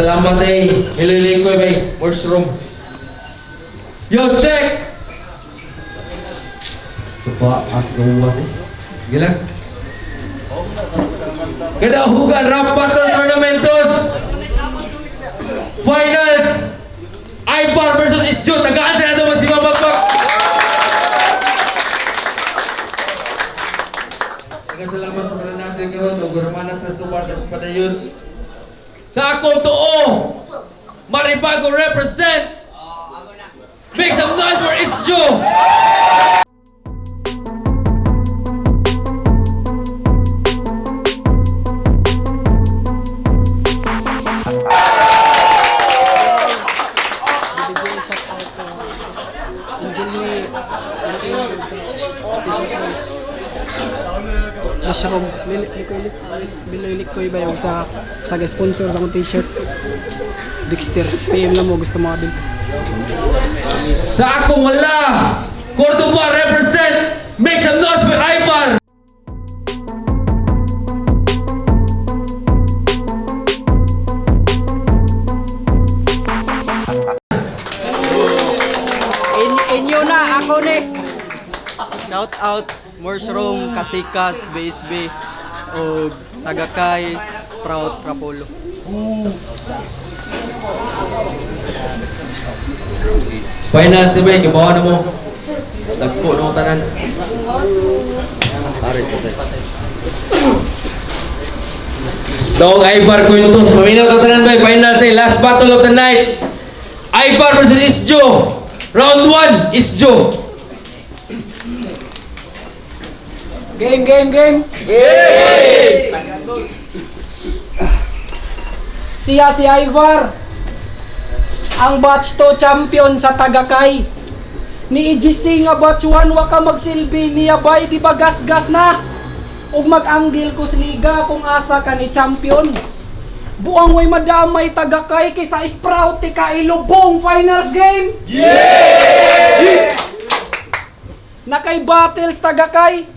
salamat ay hilili ko bay mushroom. Yo, check! Supa, asik mo ba siya? Sige lang. Kadahugan rap battle tournamentos. Finals. Ibar versus Isjo. Tagaan sila ito mas ibabagpak. Salamat sa mga natin karon o gurmanas na support at padayon. Sa akong tuo, Maribago represent. Make some noise for Isjo. Mushroom, lilik ko iba yung sa sponsor sa akong t-shirt. Dexter, PM lang mo gusto mo abin. Sa akong wala, Cordoba represent. Make some noise for Ibar. Inyo na, ako ni. Shout out Mushroom, Kasikas, BSB, o Tagakay, Sprout, Rapolo. Finals diba, kibawa na mo. Nagpo na mo tanan. Arit ko tayo. Dog Ibar Quintos. Maminaw ka tanan ba, final tayo. Last battle of the night. Ibar versus Isjo. Round 1, Isjo. Game! Game! Siya si Ivar. Ang batch to champion sa Tagakay. Ni EGC nga batch 1 wa ka magsilbi niya bay di ba gas na. Ug mag-anggil ko sa liga kung asa ka ni champion. Buang way madamay Tagakay kaysa Sprout ti kailubong finals game. Nakay battles Tagakay.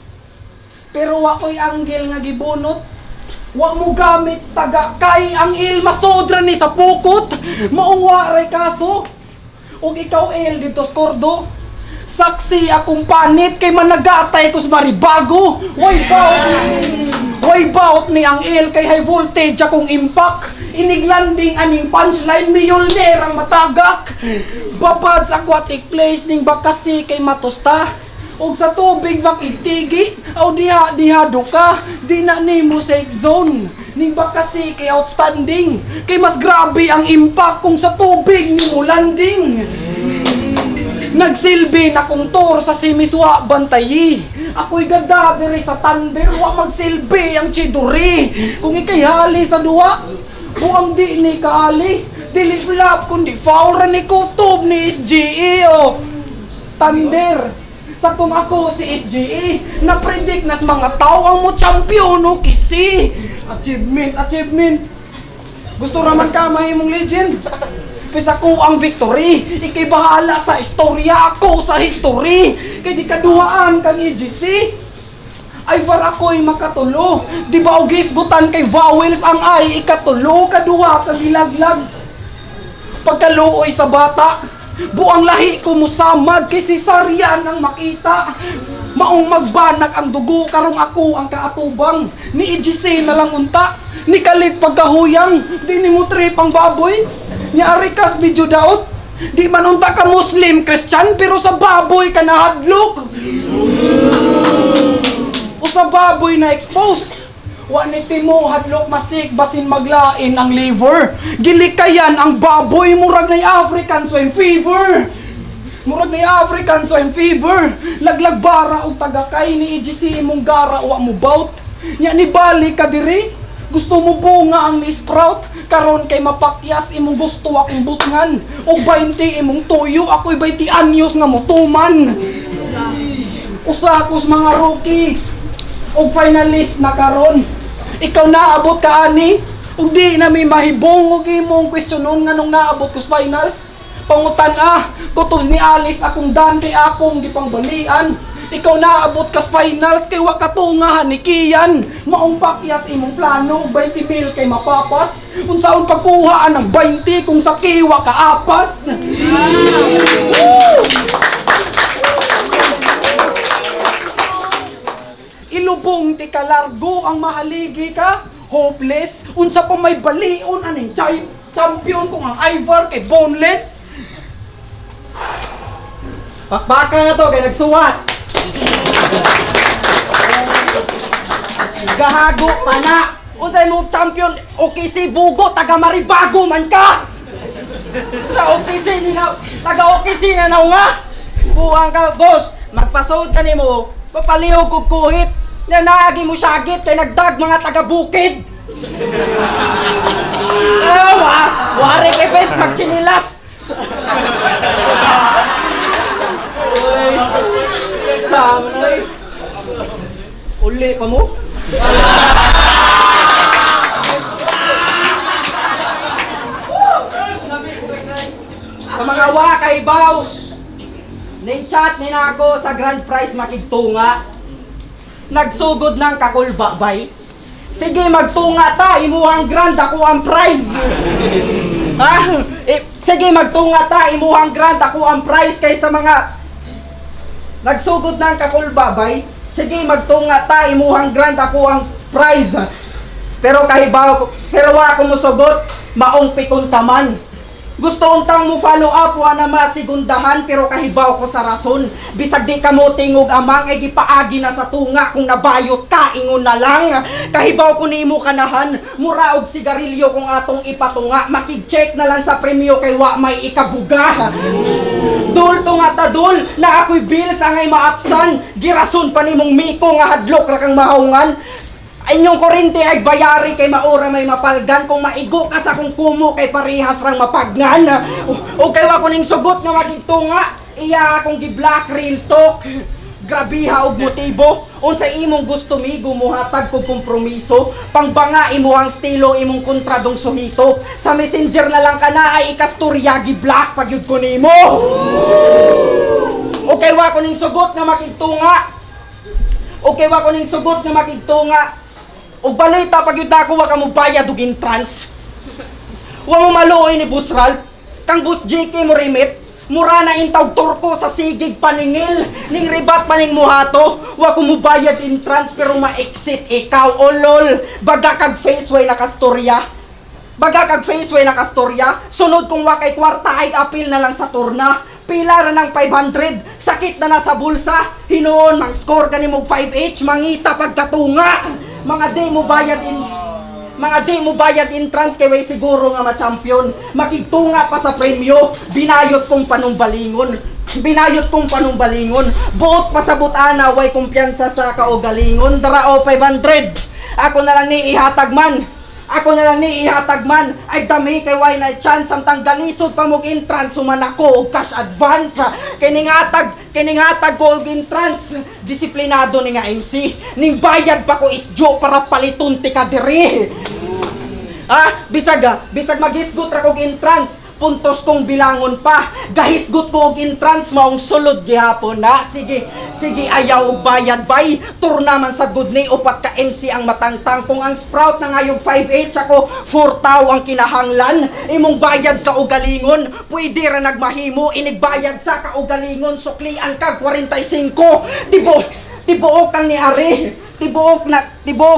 Pero wa ko'y anggel nga gibunot. Wa mo gamit Tagakay ang il masodra ni sa pukot. Maungwa ray kaso. Ug ikaw il dito skordo. Saksi akong panit kay managatay ko sa Maribago. Way baot ni ang il kay high voltage akong impact. Iniglanding aning punchline miyolner ang matagak. Babad sa aquatic place ning bakasi kay matosta. Og sa tubig makitigi, aw diha duka, di na nimo safe zone. Ning bakasi kay outstanding, kay mas grabe ang impact kung sa tubig nimo landing. Nagsilbi na kong tour sa simiswa bantayi. Ako'y ganda diri sa thunder, wa magsilbi ang chiduri. Kung ikayhali sa duwa, buang di ni kaali, dili flap kundi foul ra ni kutob ni SGE o thunder. Sa kung ako si SGE, na-predict nas mga tao ang mo champion o kisi. Achievement. Gusto raman ka mahimong legend. Pisa ko ang victory. Ikay bahala sa istorya, ako sa history. Kay di kaduhaan kang EGC. Ivar ako'y makatulo. Di ba og gisgutan kay vowels ang ay ikatulo, kaduha kang ilaglag. Pagkaluoy sa bata, buang lahi ko musamad kay cesarean ang makita. Maong magbanag ang dugo karong ako ang kaatubang. Ni EGC na lang unta, ni kalit pagkahuyang, di ni mo trip ang baboy. Ni Arikas medyo daot, di man unta ka Muslim, Christian, pero sa baboy ka nahadlok. O sa baboy na expose. Wa ni timo hadlok masik basin maglain ang liver. Gilikayan ang baboy murag na African swine fever. Laglag bara og Tagakay ni EGC imong gara wa mo bout. Nya ni bali ka diri. Gusto mo bunga ang ni Sprout karon kay mapakyas imong gusto akong butngan. Og 20 imong tuyo ako'y 20 anyos nga motuman. Usa ko sa mga rookie og finalist na karon. Ikaw naabot ka ani ug di na may mahibong og imong kwestiyonon nganong naabot ko sa finals. Pangutan kutob ni Alice akong dante akong gipangbalian. Ikaw naabot kas finals kay wa katungahan ni Kian. Maong pakyas imong plano 20 mil kay mapapas. Unsaon pagkuhaan ng 20 kung sa kiwa kaapas. Ilubong ti kalargo ang mahaligi ka. Hopeless, unsa pa may balion aning champion kung ang Ivar kay boneless. Pakbaka na to kay nagsuwat. Gahago pa na. Unsay mo champion OKC Bugo taga Maribago man ka. Sa OKC ni na taga OKC na nga. Buang ka boss, magpasod ka nimo. Papalihog og kuhit. Na naagi mo syagit kay nagdag mga taga-bukid. Wari kay bet magchinilas. Sama na eh. Uli pa mo? Sa mga wakay baw, ning-chat ni nako sa grand prize makigtunga. Nagsugod ng kakulba bay. Sige magtunga ta, imuhang grand ako ang prize. Sige magtunga ta, imuhang grand ako ang prize kaysa mga nagsugod ng kakulba bay. Sige magtunga ta, imuhang grand ako ang prize. Pero kahibaw, pero wa ko mosugot, maong pikon ka man. Gusto untang mo follow up wa na masigundahan pero kahibaw ko sa rason. Bisag di ka mo tingog amang ay gipaagi na sa tunga kung nabayot ka ingon na lang. Kahibaw ko nimo kanahan, mura og sigarilyo kung atong ipatunga. Makig-check na lang sa premyo kay wa may ikabuga. Dul tunga ta dul na ako'y bills angay maapsan. Girason pa nimong miko nga hadlok ra kang mahawngan. Inyong kurente ay bayari kay maura may mapalgan kung maigo ka sa kung kumo kay parihas rang mapagnan. O kay wa ko ning sugot nga magigtunga, iya akong gi-black real talk. Grabiha og motibo, unsa imong gusto mi gumuhatag kog kompromiso, pangbanga imuhang estilo imong kontradong suhito. Sa messenger na lang kana ay ikastorya gi-black pagyud ko nimo. O kay wa ko ning sugot nga makigtunga. O kay wa ko ning sugot nga makigtunga. O balita pag yun ako wa ka mo bayad og entrance. Wa mo maluoy ni Boss Ralph. Kang Boss JK mo remit. Mura na intawg turko sa sigig paningil. Ning ribat paning muhato. Wa ko mo bayad entrance pero ma-exit ikaw. O lol. Baga kag faceway nakastorya. Baga kag faceway nakastorya. Sunod kung wa kay kwarta ay apil na lang sa turna. Pila ra ng 500. Sakit na sa bulsa. Hinoon mang score ka nimog 5H. Mangita pagkatunga. Mga di mo bayad entrance kay way siguro nga ma-champion. Makigtunga pa sa premyo. Binayot kong panumbalingon. Buot pa sa butana way kumpiyansa sa kaugalingon. Darao 500. Ako na lang ni ihatag man. Ay dami kay way na chance ang tanggalisod pa mog entrance suman ako og cash advance. Kining hatag ko og entrance. Disiplinado ni nga MC. Ning bayad pa ko isjo para paliton ti ka diri. Bisag maghisgot ra kog entrance. Puntos kong bilangon pa. Gahisgot ko og entrance maong sulod gihapon na. Sige ayaw og bayad bay. Tur naman sa good ni upat ka MC ang matangtang. Kung ang sprout na ngayong 5H ako 4 tao ang kinahanglan. Imong bayad ka og galingon. Pwede ra nagmahimo inigbayad sa kaugalingon. Suklian ka 45. Tibuok kang ni Ari. Tibuok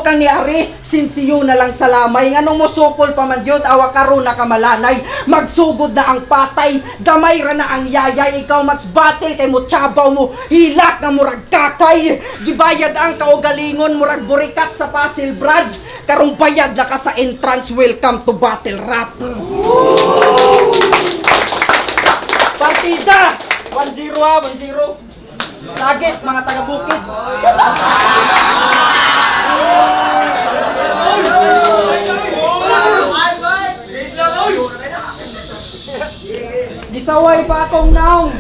kang ni Ari. Sinsiyo na lang sa lamay. Nganong mo sukol pa man yun, awa karon na kamalanay. Magsugod na ang patay. Gamay ra na ang yayay. Ikaw mas battle kay mo tsabaw mo. Hilak na murag kakay. Gibayad ang kaugalingon. Murag burikat sa Pasil Brad. Karong bayad na ka sa entrance. Welcome to Battle Rap. Partida 1-0 1-0. Target mga taga-bukid. Gisaway pa akong naong.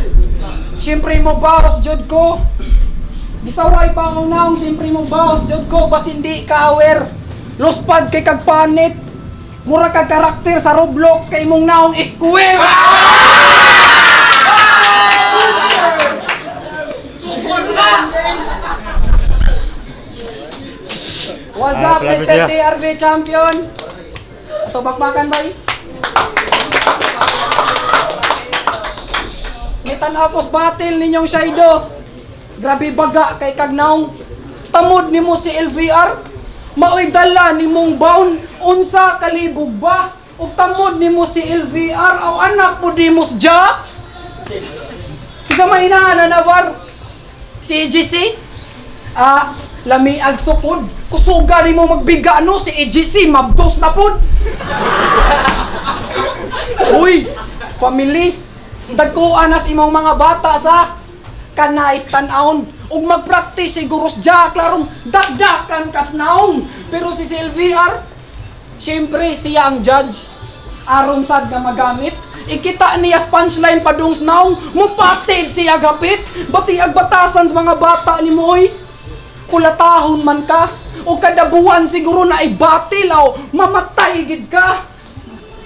Siyempre mo bawas jud ko. Gisaway pa akong naong, siyempre mo bawas jud ko bas hindi ka aware. Lospad kay kag panit. Mura kag karakter sa Roblox kay imong naong square. What's up, Mr. TRV champion? Ito bakbakan ba eh? Ngitan apos battle ninyong Shaido. Grabe baga kay Kagnaong. Tamod nimo si LVR. Maoy dala nimong baon. Unsa kalibog ba? Ug tamod nimo si LVR aw anak mo dimos ja. Isa may inaana na war. Si EGC? Lami ag sukod. Kusuga nimo magbiga no si EGC mabdos na pud. Uy, family, dagkuan nas imong mga bata sa kanais tan-aon ug mag-practice siguro sa klarong dagdakan kas naong. Pero si LVR, syempre siya ang judge. Aron sad nga magamit. Ikita niya punchline padung naong, mupatid siya gapit. Bati ag batasan sa mga bata ni Moy. Kulatahon man ka o kada buwan siguro na ibatil o mamatay gid ka.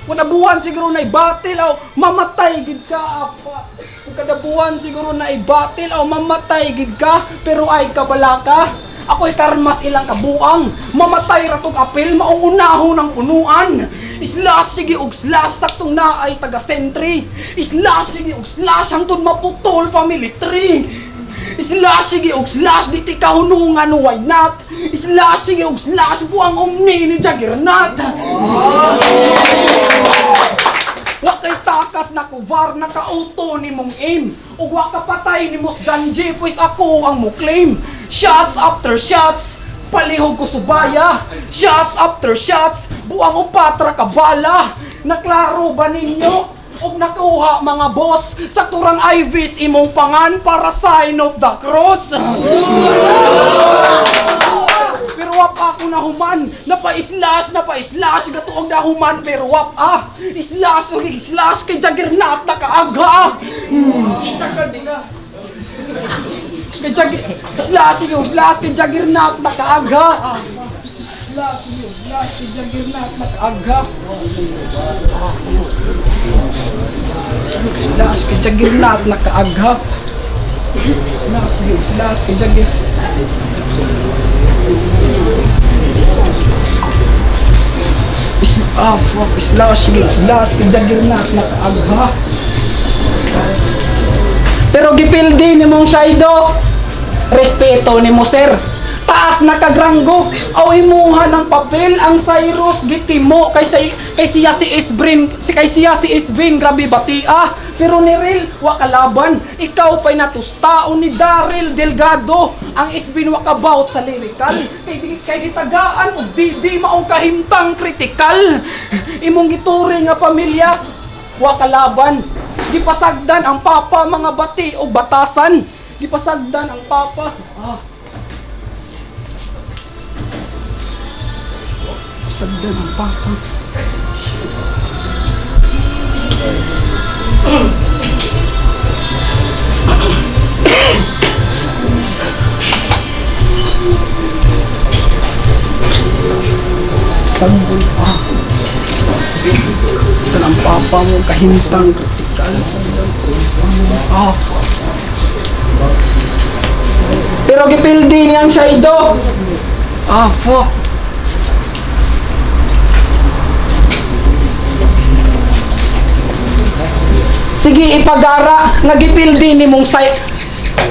Kada buwan siguro na ibatil o mamatay gid ka apa. O kada buwan siguro na ibatil o mamatay gid ka pero ay kabala ka. Ako'y karmas ilang kabuang, mamatay ratog apel, maungunahon ng punuan. Slash sige og slash, saktong na ay taga-sentry. Slash sige og slash, hangtod maputol family tree. Slash sige og slash, di ti kahunungan no why not. Slash sige og slash, buang omni ni Jaggernaut. Wakay takas na kuvar, naka-auto ni mong aim. Ug wa ka patay ni mos ganji, pues ako ang mo claim. Shots after shots, palihog ko subaya. Shots after shots, buang upatra ka bala. Naklaro ba ninyo? Og nakuha mga boss, sa turang Ivis imong pangan para sign of the cross. Pero wap ako na human, napa-slash, gatuong na human, pero wap slash o slash kay Jaggernaut na kaaga. Isa ka din na. Slash kay Jaggernaut na kaaga. Slash kay Jaggernaut na kaaga. Slash kay Jaggernaut na kaaga. Slash kay Jaggernaut. Slash kay Jaggernaut na kaagha. Pero gipildi ni mong Shaido, respeto ni mo sir. Taas na kagranggo, aw imuha ng papel ang Cyrus gitimo kay siya si Isbrin, grabe batia. Pero ni Ril, wa kalaban, ikaw pa'y natustaon ni Daryl Delgado. Ang Isbrin wa kabout sa lyrical, kay gitagaan o di maong kahimtang kritikal. Imong gituring nga pamilya, wa kalaban. Gipasagdan ang papa mga bati o batasan. Gipasagdan ang papa. Sagdan ang papa. Sambol pa. Ito ang papa mo kahintang kritikal. Pero gipildi niyang Shaido. Fuck. Sige ipagara, nagipildi ni mong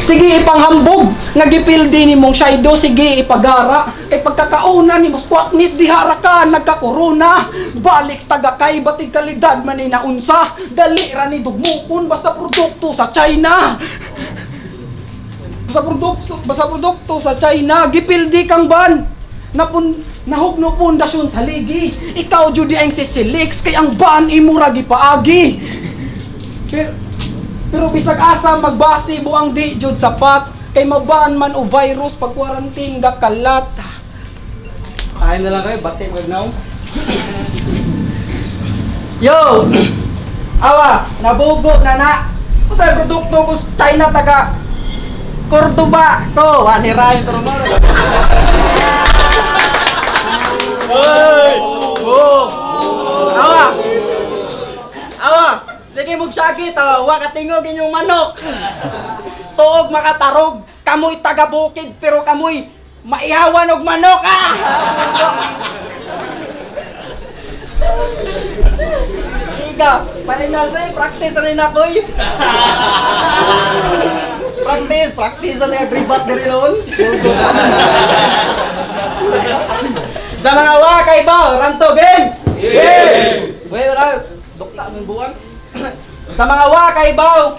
sige ipanghambog, nagipildi ni mong Shaido, sige ipagara. Kay pagkakauna ni mong squatnit dihara ka, nagkakorona. Balik tagakay, batig kalidad man ni naunsa. Dali ra ni dugmukon, basta produkto sa China. Basta produkto sa China, gipildi kang ban. Nahugno pundasyon sa ligi. Ikaw judi ang sisilix, kay ang ban imura gipaagi. Pero bisag asa magbasi buang di jud sapat kay mabaan man o virus pag quarantine ga kalat. Kain na lang kayo, bati wag now. Yo! Awa, nabugo na. Kung sa produkto ko China taga Cordoba to, waniray to mo. Awa! Sige mugsagi to, wa katingog inyong manok. Tuog makatarog, kamoy taga-bukid pero kamoy maihawan og manok Iga, final say practice rin ako practice na every bat diri noon. Sa mga wakay ba, ranto game. Wala, dukta ng buwan. Sa mga wakay ba,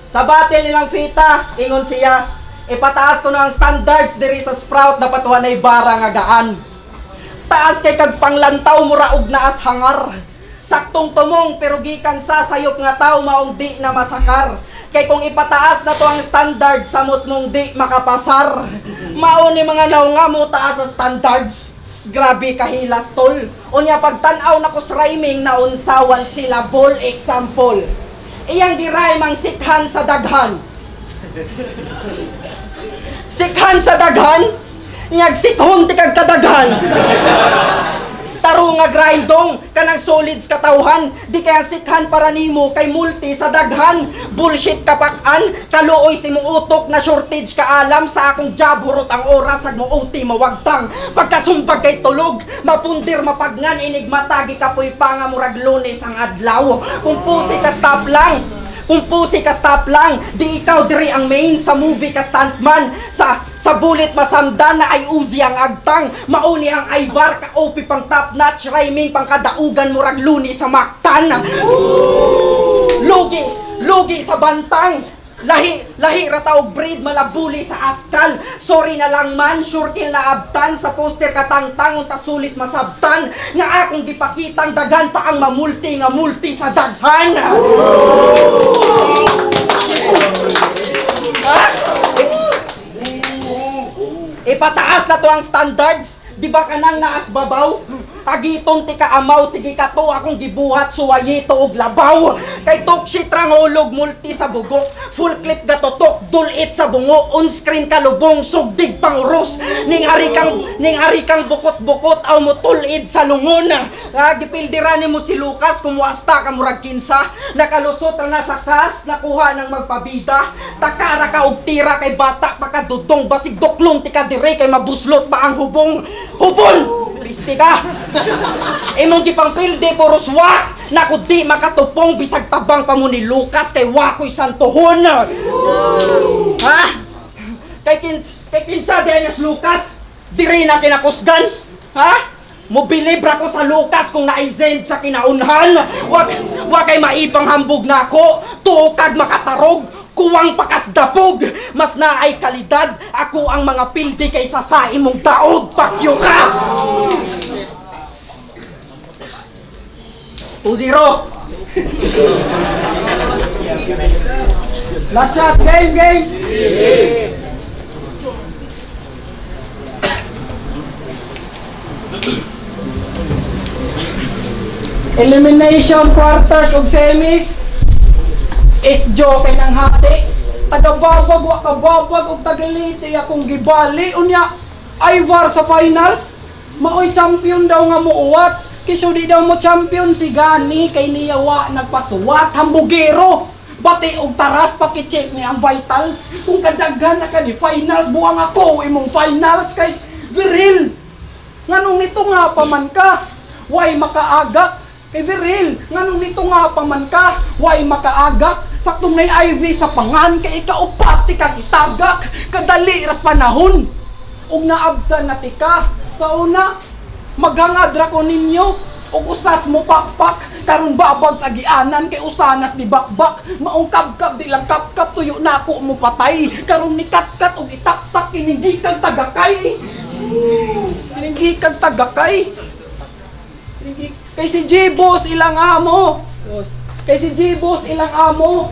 sa battle nilang fita, ingon siya, ipataas ko na ang standards diri sa Sprout na patuhan ay bara nga gaan. Taas kay kag panglantaw muraog na as hangar. Saktong tumong pero gikan sa sayop nga tao maong di na masakar. Kay kung ipataas na to ang standard samot mong di makapasar. Mao ni mga naw nga mo taas sa standards. Grabe kahilas tol. Unya pagtan-aw na ko sa rhyming na unsawan sila ball example. Iyang di-rhyme ang sikhan sa daghan. Sikhan sa daghan? Ngag sikhon ti kag kadaghan. Taro nga grindong kanang solids katawhan, di kaya sikhan para nimo kay multi sa daghan. Bullshit kapak-an, kaluoy si mong utok na shortage ka alam sa akong job hurot ang oras ag mo OT mawagtang. Pagkasumpag kay tulog, mapundir mapagnan inig matagi kapoy pa nga murag Lunes ang adlaw. Kung pusi ka stop lang, kung pusi ka stop lang, di ikaw diri ang main sa movie ka stuntman. Sa bulit masamdan na ay Uzi ang agtang. Mauni ang Ivar ka OP pang top notch rhyming pang kadaugan murag Luni sa Mactan. Lugi sa bantang. Lahi rataog breed malabuli sa askal. Sorry na lang man, sure kill na abtan. Sa poster katangtang unta sulit masabtan. Nga akong gipakitang dagan pa ang mamulti nga multi sa daghan. Ipataas na to ang standards. Di ba kanang naas babaw? Agiton ti kaamaw, sige ka to akong gibuhat suwayito og labaw. Kay tokshi trangolog multi sa bugok, full clip gatotok, dulit sa bungo, on screen kalubong, sugdig panguros. Ning ari kang bukot-bukot aw mo tulid sa lungon. Gipildiran mo si Lucas kumuasta ka murag kinsa, nakalusot ra na sa kas, nakuha nang magpabida. Takara ka og tira kay bata pakadudong, basig doklon ti ka dire kay mabuslot pa ang hubong. Hubon! Listi ka! Imong gipang pilde puro swak! Naku di makatupong bisag tabang pa mo ni Lucas kay wako'y santohon! Ha? Kay kinsa di aynas Lucas? Diri na kinakusgan? Ha? Mobilibra ko sa Lucas kung naizend sa kinaunhan! Wag kay maipang hambog na ako! Tukag makatarog! Kuwang pakasdapog, mas naay kalidad, ako ang mga pildi kaysa sa imong daog, pakyo ka! 2-0. Last shot, game! Elimination quarters ug semis. Isjo kay nang hati, tagababag wa kababag ug tagaliti akong gibali unya. Ivar sa finals, maoy champion daw nga muuwat. Kiso di daw mo champion si Gani kay niya wa nagpasuwat hambugero. Bati og taras paki-check ni ang vitals. Kung kadaghan na ka ni finals, buang ako imong finals kay Viril. Nganong nito nga paman ka, way makaagak. Kay Viril, nganong nito nga paman ka, way makaagak. Saktong may IV sa pangan, kay ikaupati kang itagak. Kadali ras panahon. Ug naabdan na tika. Sa una, maghangad ra ko ninyo. Ug usas mo pakpak, karon babag sa gianan kay usanas ni bakbak. Maong kabkab di lang kapkap tuyo na ako mo patay. Karon ni katkat ug itaktak kiningi kag tagakay. Kiningi kag tagakay. Kay si J-Boss ilang amo. Kay si J-Boss ilang amo.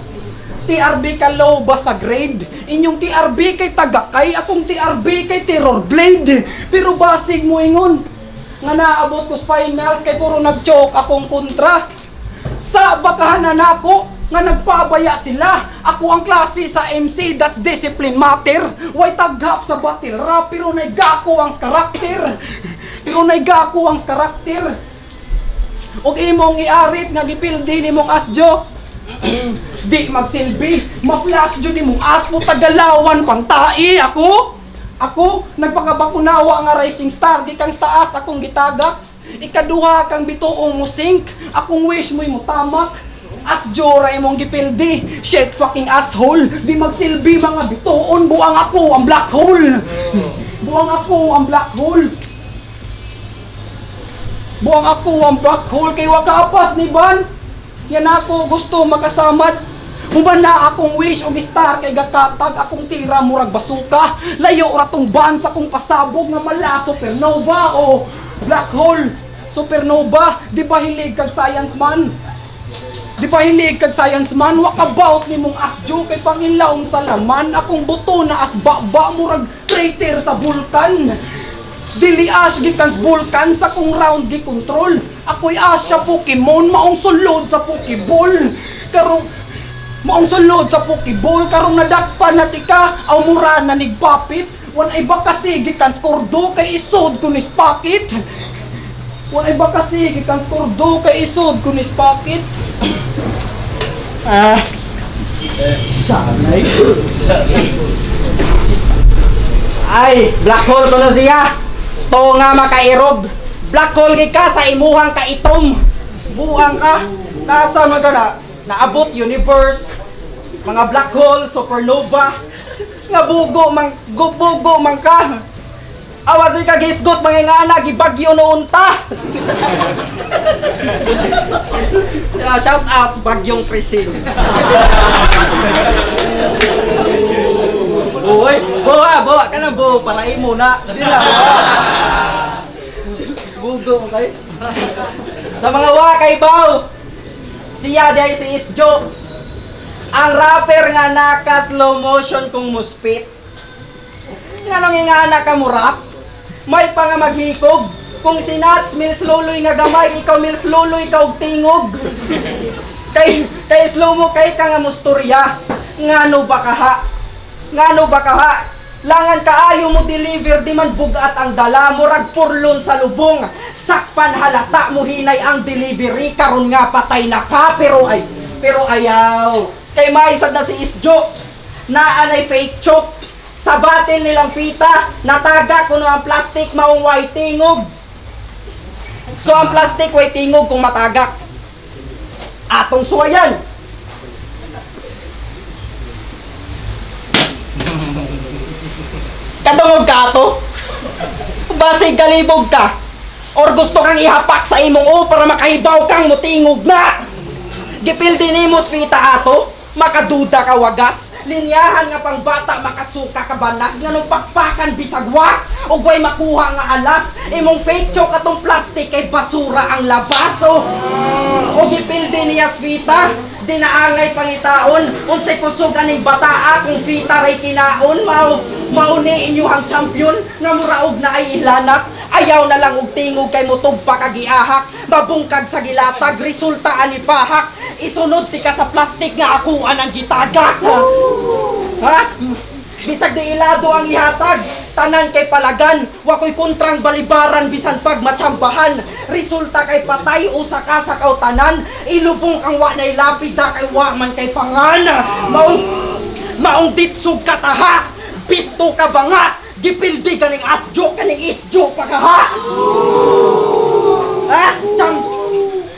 TRB ka low ba sa grade? Inyong TRB kay tagakay, akong TRB kay terror blade. Pero basig mo ingon nga naabot ko sa finals kay puro nag-choke akong kontra. Sa bakahanan ako nga nagpabaya sila. Ako ang klase sa MC, that's discipline matter. Way taghap sa battle rap pero naigako ang karakter. Og imong iarit nga gipildi nimong asjo. Di magsilbi, ma-flash jud imong aspo tagalawan pang tai Ako nagpakabakunawa nga Rising Star gikan sa taas akong gitagak. Ikaduha kang bituong mo sink, akong wish mo'y mo tamak. Asjora imong gipildi, shit fucking asshole. Di magsilbi mga bituon, buang ako ang black hole. Buang ako ang black hole. Buang ako ang black hole kay wakapas ni Ban. Yan ako gusto makasamad. Human na akong wish og star kay gakatag akong tira murag basuka. Layo ra tong ban sa kong pasabog nga mala supernova o black hole. Supernova, di ba hilig kag science man? Di ba hilig kag science man? Wa about nimong asjo kay pangilawom sa laman. Akong buto na as baba murag crater sa bulkan. Dili as gikan sa bulkan sa kong round gi control. Ako'y asya Pokemon maong sulod sa Pokeball. Karong maong sulod sa Pokeball karong nadakpan na tika aw mura na nigpapit. Wan ay ba kasi gikan skordo kay isod ko ni Spakit. Wan ay ba kasi gikan skordo kay isod ko ni Spakit. Sanay. Ay, black hole ko na siya. To nga makairog. Black hole gid ka sa imuhang kaitom. Buang ka. Nasa magana naabot universe. Mga black hole, supernova. Nga bugo man ka. Awas ka gisgot mga ngana gibagyo noon ta. Shout out Bagyong Prising. Boy, bawa ka na bo para imo na. Dila. Bugo mo kay. Sa mga wakay baw. Siya day si Isjo. Ang rapper nga naka slow motion kung muspit. Nganong nga anak ka mo rap? May pa nga maghikog. Kung si Nats mils luloy nga gamay, ikaw mils luloy ka og tingog. Kay slow mo kay ka nga musturya. Ngano ba kaha? Langan kaayo mo deliver di man bugat ang dala murag purlon sa lubong. Sakpan halata mo hinay ang delivery karon nga patay na ka pero ayaw. Kay maisad na si Isjo. Naanay fake choke. Sa batil nilang pita, nataga kuno ang plastic maong way tingog. So ang plastic way tingog kung matagak. Atong suwayan. Katungog ka ato? Basig galibog ka? Or gusto kang ihapak sa imong o para makahibaw kang mutingog na? Gipildi nimos pita ato? Makaduda ka wagas? Linyahan nga pang bata makasuka ka banas nga nung pakpakan bisagwa o way makuha nga alas imong fake choke atong plastic kay basura ang labas o gipildi niya svita dinaangay pangitaon unsay kusog aning bataa kung fita ray kinaon mauni inyuhang champion nga muraog na ay ilanap ayaw na lang og tingog kay mutog pa kagiahak mabungkag sa gilatag resulta ani pahak isunod ti ka sa plastic nga akuan ang gitagak ha? Bisag di ilado ang ihatag tanan kay palagan wa ko'y kontrang balibaran bisan pag matsambahan resulta kay patay usa ka sa kautanan ilubong kang wa nay lapida kay wa man kay pangana maong ditsug kataha pisto ka ba nga gipildi kaning asjo kaning isjo pa ka ha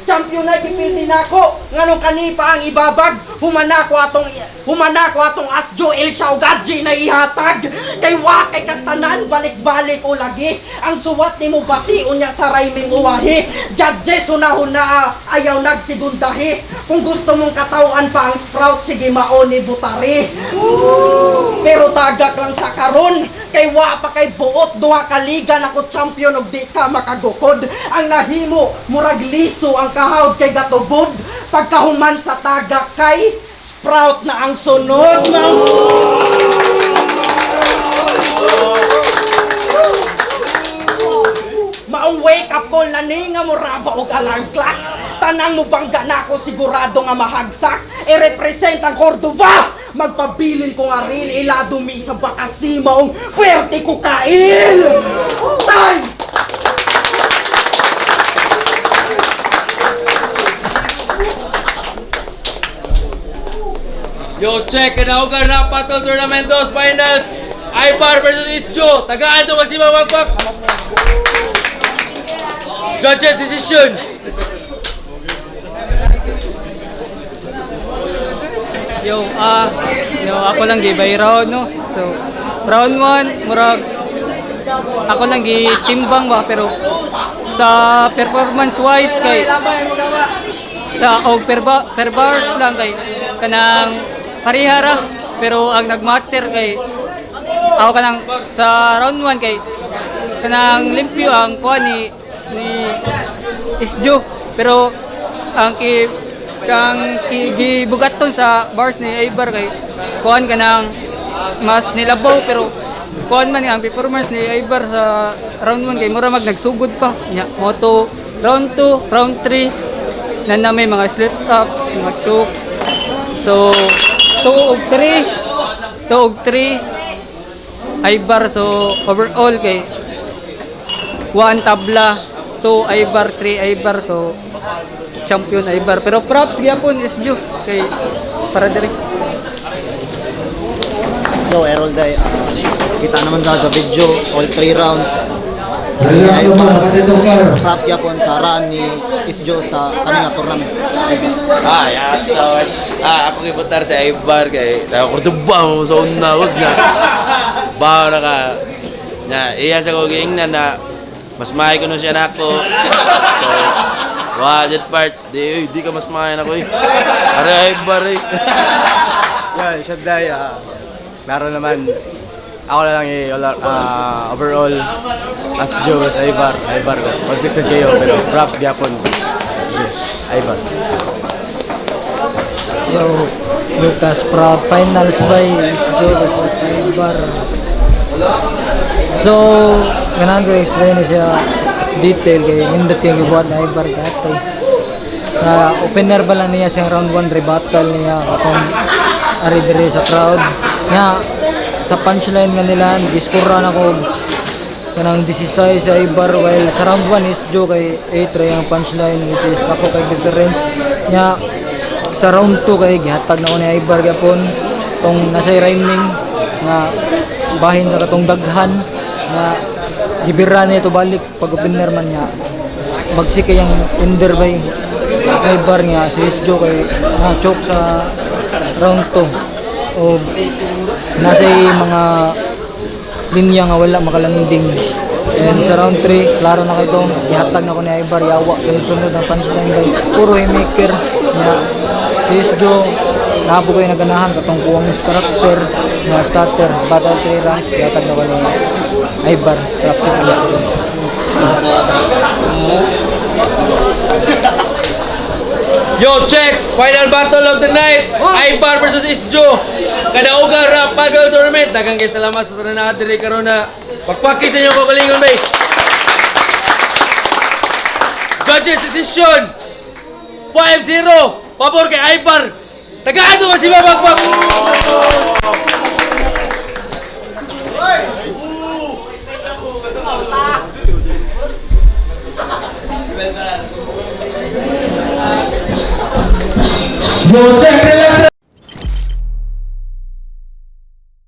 champion na gipildi nako nganong kani pa ang ibabag humana ko atong asjo El Shaugadji na ihatag kay wa kay kastanan balik-balik o lagi ang suwat nimo bati unya sa rayming uwahi judges unahon na ayaw nagsigundahi kung gusto mong katawan pa ang sprout sige maoni butari pero tagak lang sa karon kay wa pa kay buot duha ka liga nako champion og di ka makagukod ang nahimo murag liso ang kahawd kay gatubod pagkahuman sa tagak kay sprout na ang sunod maong wake up call na ni nga muraba og alarm clock tanang mo bangga na ako sigurado nga mahagsak i-represent ang Cordova magpabilin ko nga rin ilado mi sa bakasi maong puwerte ko kail time. check. Kadaugan na Battle Tournament 2 Finals. Ibar versus Isjo. Tagaan to masima magpak. Judges decision. Yo, ako lang gibay round, no? So, round 1, murag ako lang gitimbang ba, pero sa performance wise kay per bars lang kay kanang parihara, pero ang nagmatter kay ako kanang sa round 1 kay kanang limpyo ang kuha ni Isjo, pero ang gibugaton sa bars ni Ibar kay kuhan ka ng mas nilabaw, pero kuhan man ang performance ni Ibar sa round 1 kay mura nagsugod pa nya moto round 2, round 3 na may mga slip ups, mga choke. So 2 og 3 Ibar, so overall kay 1 tabla, 2 Ibar, 3 Ibar, so champion Ibar. Pero props gyapon Isjo kay para diri. So, Errol Day, kita naman sa video, all 3 rounds. Props yapon sa run ni Isjo sa kanina tournament. Ako kiputar sa Ibar kay nakakordubang sa una ko nga. Bawa ka. Iya sa ko giingnan na mas mahay ko nun siya nako. So, that part, di ka mas mahay na ko eh. Aray Ibar eh. Yeah, Shabday, laro naman, ako na lang overall, as Joe, sa Ibar ko, 1-6 kayo, pero props gyapon, Ibar. Yo, Lucas Proud finals by Isjo versus Ibar. So, ganaan ko explain siya detail kay nindot yung ibuhat na Ibar katay. Na opener ba lang niya siyang round 1 rebuttal niya katong ari diri sa crowd. Nga sa punchline nga nila giskura na ko kanang 16 sa Ibar, while sa round 1 is Joe kay 8 ray ang punchline, which is ako kay difference nya sa round 2 kay gihatag na ko ni Ibar gyapon tong nasa rhyming nga bahin sa katong daghan na gibira niya ito balik pag opener man niya magsike yung ender by Ibar niya si Isjo kay choke sa round 2 o nasa mga linya nga wala makalanding, and sa round 3 klaro na kayo itong ihatag na ko ni Ibar yawa sunod-sunod ang punchline kay puro haymaker niya si Isjo nabo ko yung naganahan katong kuwang karakter nga starter battle 3 rounds ihatag na ko ni Ibar props sa Isjo. Yo, check! Final battle of the night! Ibar versus Isjo! Kadaugan rap battle tournament! Dagang kay salamat sa tanan na diri karon na pagpaki sa inyong kagalingon, bay! Judges decision! 5-0! Pabor kay Ibar! Tagaan to masima pagpak! Yo, check!